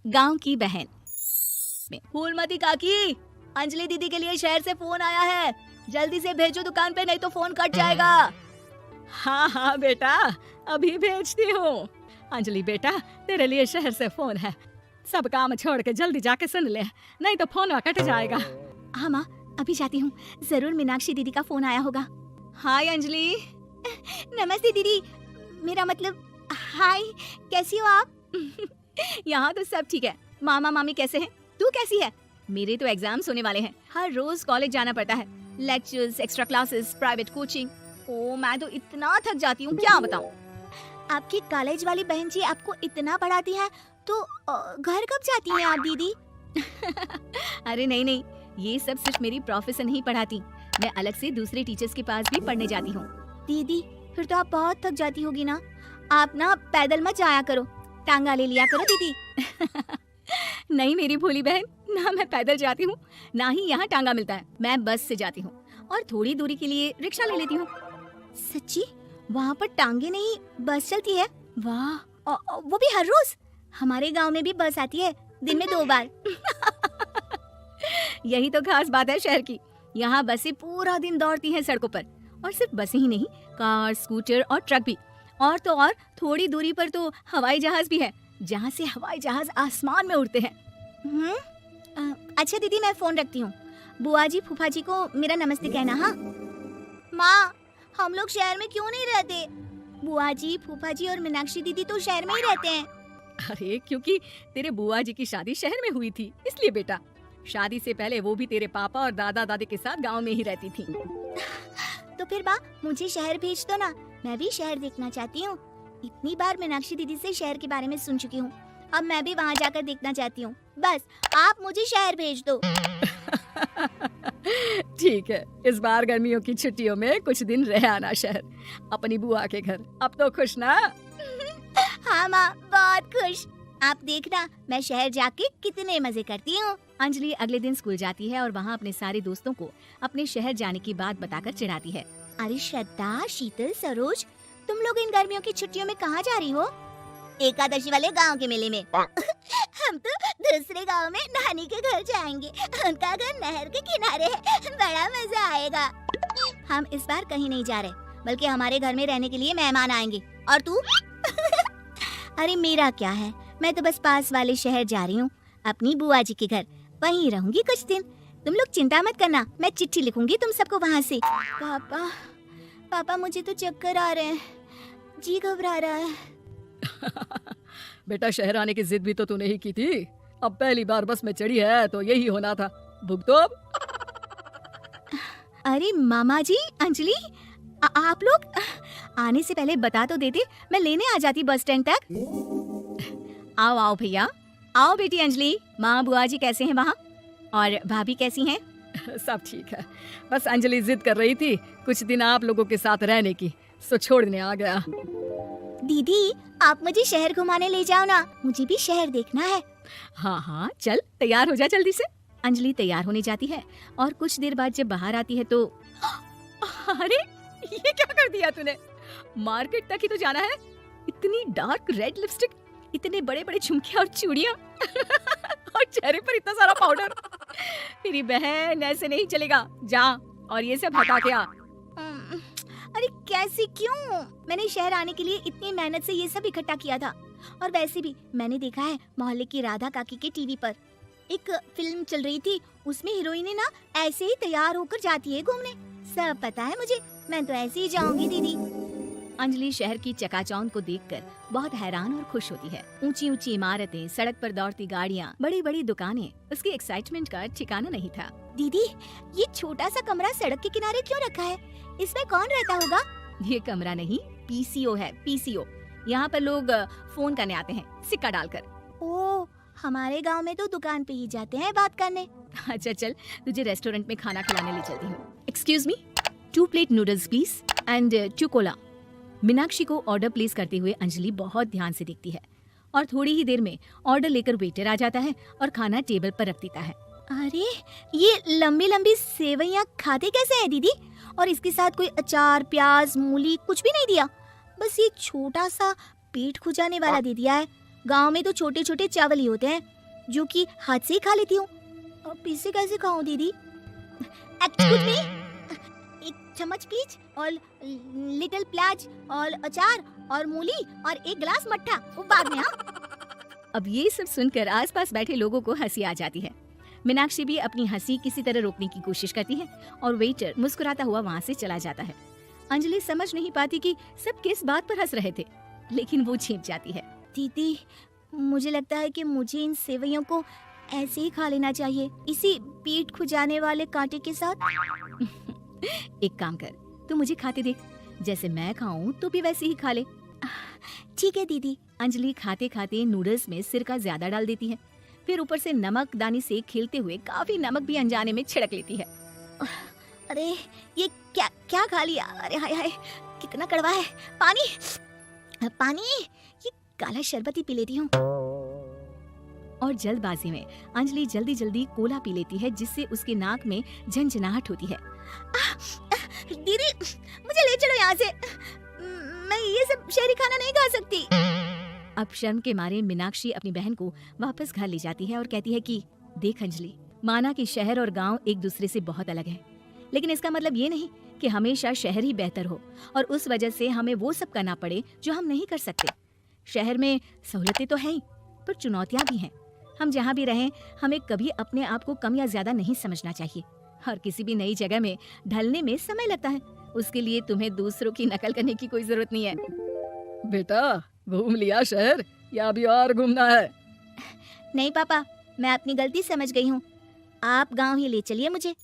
गांव की बहन। फूलमती काकी, अंजलि दीदी के लिए शहर से फोन आया है, जल्दी से भेजो दुकान पे, नहीं तो फोन कट जाएगा। हाँ हाँ बेटा, अभी भेजती हूँ। अंजलि बेटा, तेरे लिए शहर से फोन है, सब काम छोड़ के जल्दी जाके सुन ले, नहीं तो फोन कट जाएगा। हाँ माँ, अभी जाती हूँ, जरूर मीनाक्षी दीदी का फोन आया होगा। हाय अंजलि। नमस्ते दीदी, मेरा मतलब हाय, कैसी हो आप? यहाँ तो सब ठीक है। मामा मामी कैसे हैं? तू कैसी है? मेरे तो एग्जाम्स होने वाले हैं, हर रोज कॉलेज जाना पड़ता है, lectures, extra classes, private coaching. ओ मैं तो इतना थक जाती हूँ, क्या बताऊँ। आपकी कॉलेज वाली बहन जी आपको इतना पढ़ाती है, तो घर कब जाती हैं आप दीदी? अरे नहीं नहीं, ये सब सिर्फ मेरी प्रोफेसर नहीं पढ़ाती, मैं अलग से दूसरे टीचर्स के पास भी पढ़ने जाती हूँ। दीदी फिर तो आप बहुत थक जाती होगी ना, आप ना पैदल मत जाया करो, टांगा ले लिया करो दीदी। नहीं मेरी भोली बहन, ना मैं पैदल जाती हूँ, ना ही यहाँ टांगा मिलता है, मैं बस से जाती हूँ और थोड़ी दूरी के लिए रिक्शा ले लेती हूँ। सच्ची? वहाँ पर टांगे नहीं बस चलती है? वाह, वो भी हर रोज? हमारे गांव में भी बस आती है, दिन में 2 बार। यही तो खास बात है शहर की, यहाँ बसें पूरा दिन दौड़ती हैं सड़कों पर, और सिर्फ बसें ही नहीं, कार, स्कूटर और ट्रक भी, और तो और थोड़ी दूरी पर तो हवाई जहाज भी है, जहाँ से हवाई जहाज आसमान में उड़ते हैं। अच्छा दीदी, मैं फोन रखती हूँ, बुआ जी फूफा जी को मेरा नमस्ते कहना। हाँ माँ, हम लोग शहर में क्यों नहीं रहते? बुआ जी फूफा जी और मीनाक्षी दीदी तो शहर में ही रहते हैं। अरे क्योंकि तेरे बुआ जी की शादी शहर में हुई थी, इसलिए बेटा। शादी से पहले वो भी तेरे पापा और दादा दादी के साथ गांव में ही रहती थी। तो फिर बा, मुझे शहर भेज दो ना, मैं भी शहर देखना चाहती हूँ। इतनी बार मीनाक्षी दीदी से शहर के बारे में सुन चुकी हूँ, अब मैं भी वहाँ जाकर देखना चाहती हूँ। बस आप मुझे शहर भेज दो। ठीक है, इस बार गर्मियों की छुट्टियों में कुछ दिन रह आना शहर, अपनी बुआ के घर। अब तो खुश ना? हाँ माँ, बहुत खुश। आप देखना मैं शहर जाके कितने मजे करती हूँ। अंजलि अगले दिन स्कूल जाती है और वहाँ अपने सारे दोस्तों को अपने शहर जाने की बात बताकर चिढ़ाती है। अरे श्रद्धा, शीतल, सरोज, तुम लोग इन गर्मियों की छुट्टियों में कहाँ जा रही हो? एकादशी वाले गांव के मेले में। हम तो दूसरे गांव में नानी के घर जाएंगे, उनका घर नहर के किनारे है, बड़ा मजा आएगा। हम इस बार कहीं नहीं जा रहे, बल्कि हमारे घर में रहने के लिए मेहमान आएंगे। और तू? अरे मेरा क्या है, मैं तो बस पास वाले शहर जा रही हूँ, अपनी बुआ जी के घर, वहीं रहूंगी कुछ दिन। तुम लोग चिंता मत करना, मैं चिट्ठी लिखूंगी तुम सबको वहाँ से। पापा मुझे तो चक्कर आ रहे हैं, जी घबरा रहा है। बेटा शहर आने की जिद भी तो तूने ही की थी, अब पहली बार बस में चढ़ी है तो यही होना था, भुगतो अब। अरे मामा जी, अंजलि, आप लोग आने से पहले बता तो देते, मैं लेने आ जाती बस स्टैंड तक। आओ आओ भैया, आओ बेटी अंजलि। माँ बुआ जी कैसे हैं वहाँ, और भाभी कैसी हैं? सब ठीक है, बस अंजलि जिद कर रही थी कुछ दिन आप लोगों के साथ रहने की, सो छोड़ने आ गया। दीदी आप मुझे शहर घुमाने ले जाओ ना, मुझे भी शहर देखना है। हाँ हाँ चल, तैयार हो जा जल्दी से। अंजलि तैयार होने जाती है और कुछ देर बाद जब बाहर आती है तो अरे ये क्या कर दिया तूने, मार्केट तक ही तो जाना है, इतनी डार्क रेड लिपस्टिक, इतने बड़े बड़े झुमके और चूड़ियां और चेहरे पर इतना सारा पाउडर। मेरी बहन ऐसे नहीं चलेगा, जा और ये सब हटा के आ। अरे कैसे, क्यों? मैंने शहर आने के लिए इतनी मेहनत से ये सब इकट्ठा किया था, और वैसे भी मैंने देखा है मोहल्ले की राधा काकी के टीवी पर एक फिल्म चल रही थी, उसमें हीरोइने ना ऐसे ही तैयार होकर जाती है घूमने। सब पता है मुझे, मैं तो ऐसे ही जाऊंगी दीदी। अंजलि शहर की चकाचौंध को देखकर बहुत हैरान और खुश होती है। ऊंची ऊंची इमारतें, सड़क पर दौड़ती गाड़ियाँ, बड़ी बड़ी दुकानें, उसकी एक्साइटमेंट का ठिकाना नहीं था। दीदी ये छोटा सा कमरा सड़क के किनारे क्यों रखा है, इसमें कौन रहता होगा? ये कमरा नहीं, पीसीओ है, पीसीओ। यहाँ पर लोग फोन करने आते हैं सिक्का डालकर। ओह, हमारे गांव में तो दुकान पे ही जाते हैं बात करने। अच्छा चल, तुझे रेस्टोरेंट में खाना खिलाने ले चलती हूँ। Excuse me, 2 plate noodles please and 2 Cola. Meenakshi को ऑर्डर प्लेस करते हुए अंजलि बहुत ध्यान से देखती है, और थोड़ी ही देर में ऑर्डर लेकर वेटर आ जाता है और खाना टेबल पर रख देता है। अरे ये लंबी लंबी सेवइयाँ खाते कैसे हैं दीदी, और इसके साथ कोई अचार, प्याज, मूली कुछ भी नहीं दिया, बस ये छोटा सा पेट खुजाने वाला दे दिया है। गांव में तो छोटे छोटे चावल ही होते हैं जो कि हाथ से ही खा लेती हूँ। अब इसे कैसे खाऊं दीदी? एक्सक्यूज मी, एक चम्मच प्लीज और लिटिल प्याज और अचार और मूली और एक गिलास मट्ठा, वो बाद में। हाँ, अब ये सब सुनकर आसपास बैठे लोगों को हंसी आ जाती है। मीनाक्षी भी अपनी हंसी किसी तरह रोकने की कोशिश करती है और वेटर मुस्कुराता हुआ वहाँ से चला जाता है। अंजलि समझ नहीं पाती कि सब किस बात पर हंस रहे थे, लेकिन वो छिप जाती है। दीदी, मुझे लगता है कि मुझे इन सेवइयों को ऐसे ही खा लेना चाहिए, इसी पीठ खुजाने वाले कांटे के साथ। एक काम कर, तू मुझे खाते देख, जैसे मैं खाऊं तो भी वैसे ही खा ले। ठीक है दीदी। अंजलि खाते खाते नूडल्स में सिरका ज्यादा डाल देती है, फिर ऊपर से नमक दानी से खेलते हुए काफी नमक भी अनजाने में छिड़क लेती है। अरे ये क्या क्या खा लिया? अरे हाय हाय, कितना कड़वा है। पानी पानी, ये काला शरबत ही पी लेती हूँ। और जल्दबाजी में अंजलि जल्दी जल्दी कोला पी लेती है, जिससे उसके नाक में झंझनाहट होती है। दीदी, मुझे ले चलो यहाँ से। मैं ये सब शहरी खाना नहीं खा सकती। अब शर्म के मारे मीनाक्षी अपनी बहन को वापस घर ले जाती है और कहती है कि देख अंजलि, माना कि शहर और गांव एक दूसरे से बहुत अलग है, लेकिन इसका मतलब ये नहीं कि हमेशा शहर ही बेहतर हो और उस वजह से हमें वो सब करना पड़े जो हम नहीं कर सकते। शहर में सहूलतें तो हैं ही, पर चुनौतियां भी हैं। हम जहाँ भी रहें, हमें कभी अपने आप को कम या ज्यादा नहीं समझना चाहिए। और किसी भी नई जगह में ढलने में समय लगता है, उसके लिए तुम्हें दूसरों की नकल करने की कोई जरूरत नहीं है। बेटा, घूम लिया शहर या अभी और घूमना है? नहीं पापा, मैं अपनी गलती समझ गई हूँ। आप गांव ही ले चलिए मुझे।